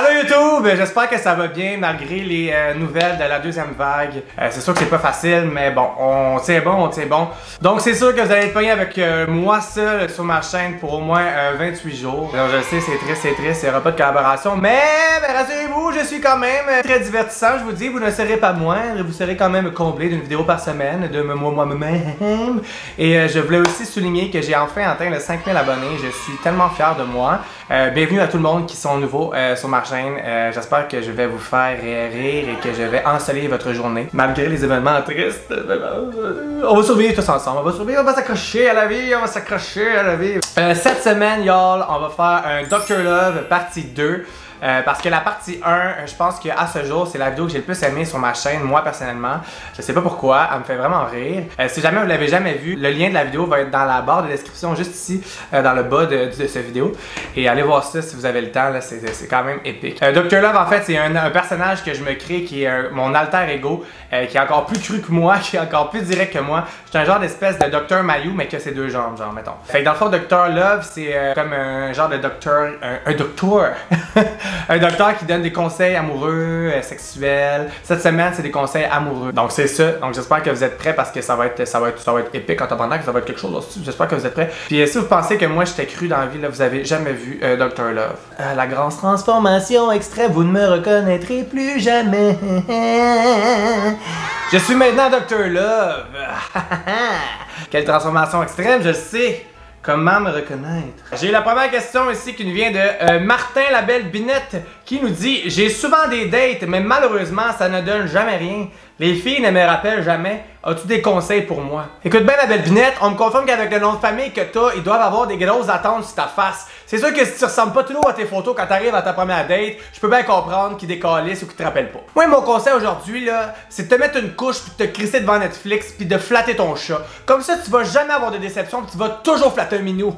Allô YouTube, j'espère que ça va bien malgré les nouvelles de la deuxième vague. C'est sûr que c'est pas facile, mais bon, on tient bon, on tient bon. Donc c'est sûr que vous allez être pogné avec moi seul sur ma chaîne pour au moins 28 jours. Alors je sais, c'est triste, il n'y aura pas de collaboration, mais rassurez-vous, je suis quand même très divertissant, je vous dis, vous ne serez pas moindre, vous serez quand même comblé d'une vidéo par semaine de moi-même. Et je voulais aussi souligner que j'ai enfin atteint les 5000 abonnés, je suis tellement fier de moi. Bienvenue à tout le monde qui sont nouveaux sur ma chaîne. J'espère que je vais vous faire rire et que je vais ensoleiller votre journée. Malgré les événements tristes, on va survivre tous ensemble. On va survivre, on va s'accrocher à la vie, on va s'accrocher à la vie. Cette semaine, y'all, on va faire un Dr. Love partie 2. Parce que la partie 1, je pense qu'à ce jour, c'est la vidéo que j'ai le plus aimée sur ma chaîne, moi personnellement. Je sais pas pourquoi, elle me fait vraiment rire. Si jamais vous l'avez jamais vu, le lien de la vidéo va être dans la barre de description, juste ici, dans le bas de cette vidéo. Et allez voir ça si vous avez le temps, c'est quand même épique. Dr. Love, en fait, c'est un personnage que je me crée qui est mon alter ego, qui est encore plus cru que moi, qui est encore plus direct que moi. Je suis un genre d'espèce de Dr. Mayou, mais que c'est deux jambes, genre, mettons. Fait que dans le fond, Dr. Love, c'est comme un genre de docteur, un docteur. Un docteur qui donne des conseils amoureux, sexuels. Cette semaine, c'est des conseils amoureux. Donc c'est ça. Donc j'espère que vous êtes prêts parce que ça va être épique en attendant que ça va être quelque chose aussi. J'espère que vous êtes prêts. Puis si vous pensez que moi j'étais cru dans la vie, là, vous avez jamais vu Dr. Love. La grande transformation extrait, vous ne me reconnaîtrez plus jamais. Je suis maintenant Dr. Love. Quelle transformation extrême, je le sais. Comment me reconnaître? J'ai la première question ici qui nous vient de Martin la belle Binette qui nous dit: j'ai souvent des dates, mais malheureusement ça ne donne jamais rien. Les filles ne me rappellent jamais. As-tu des conseils pour moi? Écoute bien, ma belle Binette, on me confirme qu'avec le nom de famille que t'as, ils doivent avoir des grosses attentes sur ta face. C'est sûr que si tu ressembles pas toujours à tes photos quand t'arrives à ta première date, je peux bien comprendre qu'ils décalissent ou qu'ils te rappellent pas. Moi, mon conseil aujourd'hui, là, c'est de te mettre une couche puis de te crisser devant Netflix puis de flatter ton chat. Comme ça, tu vas jamais avoir de déception puis tu vas toujours flatter un minou.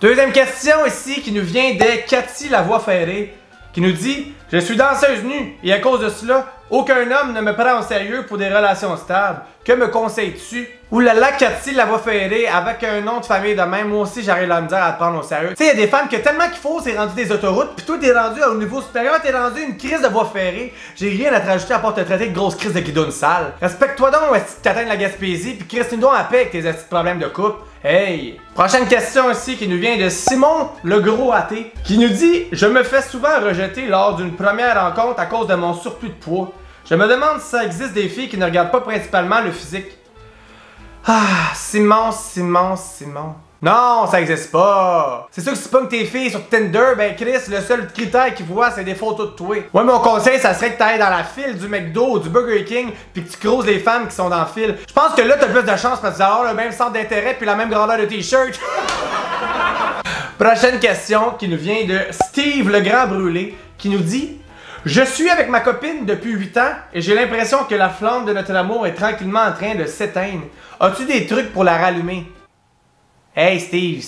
Deuxième question ici qui nous vient de Cathy la voix ferrée qui nous dit: je suis danseuse nue et à cause de cela, aucun homme ne me prend au sérieux pour des relations stables. Que me conseilles-tu? Oulala, Cathy la voix ferrée, avec un nom de famille de même, moi aussi j'arrive à me dire à te prendre au sérieux. Tu sais, il y a des femmes que tellement qu'il faut, c'est rendu des autoroutes, pis toi t'es rendu au niveau supérieur, t'es rendu une crise de voie ferrée. J'ai rien à te rajouter à part te traiter de grosse crise de guidon sale. Respecte-toi donc, si tu t'atteins de la Gaspésie, pis crisse-nous donc à paix avec tes petits problèmes de couple. Hey! Prochaine question ici qui nous vient de Simon le gros athée qui nous dit: je me fais souvent rejeter lors d'une première rencontre à cause de mon surplus de poids. Je me demande si ça existe des filles qui ne regardent pas principalement le physique. Ah, Simon. Non, ça existe pas. C'est sûr que si tu pognes tes filles sur Tinder, ben Chris, le seul critère qu'ils voient, c'est des photos de toi. Ouais, mon conseil, ça serait que t'ailles dans la file du McDo ou du Burger King pis que tu creuses les femmes qui sont dans le fil. Je pense que là, t'as plus de chance parce que tu vas avoir le même centre d'intérêt puis la même grandeur de t-shirt. Prochaine question qui nous vient de Steve le grand brûlé qui nous dit: je suis avec ma copine depuis 8 ans et j'ai l'impression que la flamme de notre amour est tranquillement en train de s'éteindre. As-tu des trucs pour la rallumer? Hey Steve,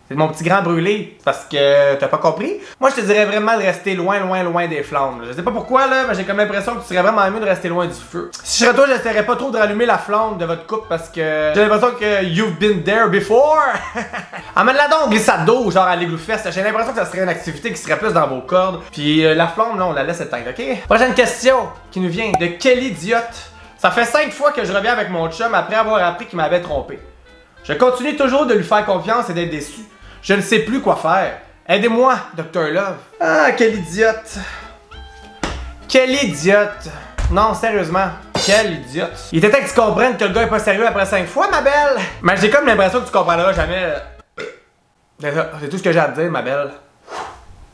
c'est mon petit grand brûlé, parce que t'as pas compris? Moi je te dirais vraiment de rester loin des flammes. Je sais pas pourquoi là, mais j'ai comme l'impression que tu serais vraiment mieux de rester loin du feu. Si je serais toi, j'essaierais pas trop de rallumer la flamme de votre couple parce que j'ai l'impression que you've been there before. Amène-la donc glissade d'eau, genre à l'Igloo Fest. J'ai l'impression que ça serait une activité qui serait plus dans vos cordes. Puis la flamme, là, on la laisse éteindre, ok? Prochaine question qui nous vient de Kelly Diotte. Ça fait 5 fois que je reviens avec mon chum après avoir appris qu'il m'avait trompé. Je continue toujours de lui faire confiance et d'être déçu. Je ne sais plus quoi faire. Aidez-moi, Dr. Love. Ah, quelle idiote. Quelle idiote. Non, sérieusement, quelle idiote. Il était temps que tu comprennes que le gars est pas sérieux après 5 fois, ma belle. Mais j'ai comme l'impression que tu comprendras jamais. C'est tout ce que j'ai à te dire, ma belle.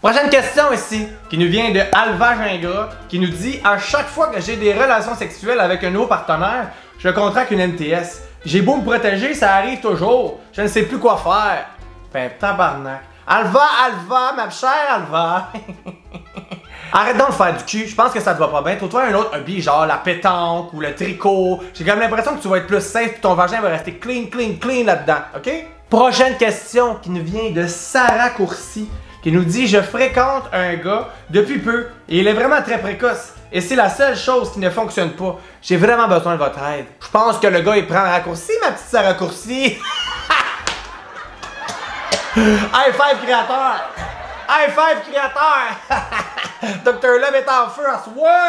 Prochaine question ici, qui nous vient de Alva Gingras, qui nous dit: à chaque fois que j'ai des relations sexuelles avec un nouveau partenaire, je contracte une MTS. J'ai beau me protéger, ça arrive toujours. Je ne sais plus quoi faire. Ben, tabarnak. Alva, ma chère Alva. Arrête donc de faire du cul, je pense que ça te va pas bien. Trouve-toi un autre hobby, genre la pétanque ou le tricot. J'ai comme l'impression que tu vas être plus safe et ton vagin va rester clean là-dedans, ok? Prochaine question qui nous vient de Sarah Courcy, qui nous dit: je fréquente un gars depuis peu et il est vraiment très précoce. Et c'est la seule chose qui ne fonctionne pas. J'ai vraiment besoin de votre aide. Je pense que le gars il prend un raccourci, ma petite Sarah Courcy. High five créateur! High five créateur! Dr. Love est en feu à soir!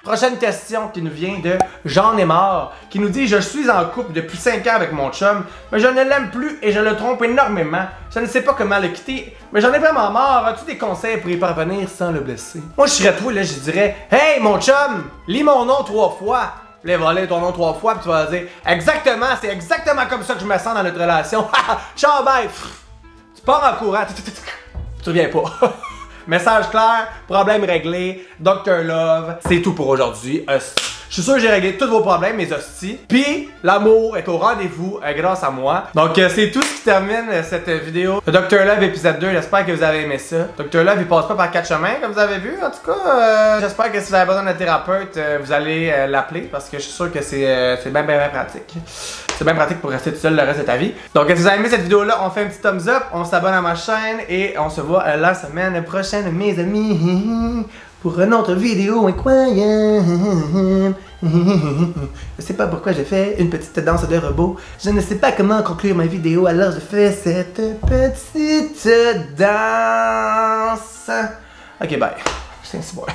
Prochaine question qui nous vient de J'en ai marre, qui nous dit: je suis en couple depuis 5 ans avec mon chum, mais je ne l'aime plus et je le trompe énormément. Je ne sais pas comment le quitter, mais j'en ai vraiment marre. As-tu des conseils pour y parvenir sans le blesser? Moi, je serais toi, là, je dirais: hey, mon chum, lis mon nom 3 fois. Puis là, il va lire ton nom 3 fois, puis tu vas dire: exactement, c'est exactement comme ça que je me sens dans notre relation. Ciao, bye! Tu pars en courant, tu reviens pas. Message clair, problème réglé, Dr. Love, c'est tout pour aujourd'hui. Je suis sûr que j'ai réglé tous vos problèmes, mes hosties. Puis, l'amour est au rendez-vous grâce à moi. Donc, c'est tout ce qui termine cette vidéo de Dr. Love épisode 2. J'espère que vous avez aimé ça. Dr. Love, il passe pas par 4 chemins, comme vous avez vu. En tout cas, j'espère que si vous avez besoin d'un thérapeute, vous allez l'appeler parce que je suis sûr que c'est bien pratique. C'est bien pratique pour rester tout seul le reste de ta vie. Donc, si vous avez aimé cette vidéo-là, on fait un petit thumbs up, on s'abonne à ma chaîne et on se voit la semaine prochaine, mes amis, pour une autre vidéo incroyable. Je sais pas pourquoi j'ai fait une petite danse de robot. Je ne sais pas comment conclure ma vidéo, alors je fais cette petite danse. Ok, bye. C'est bon.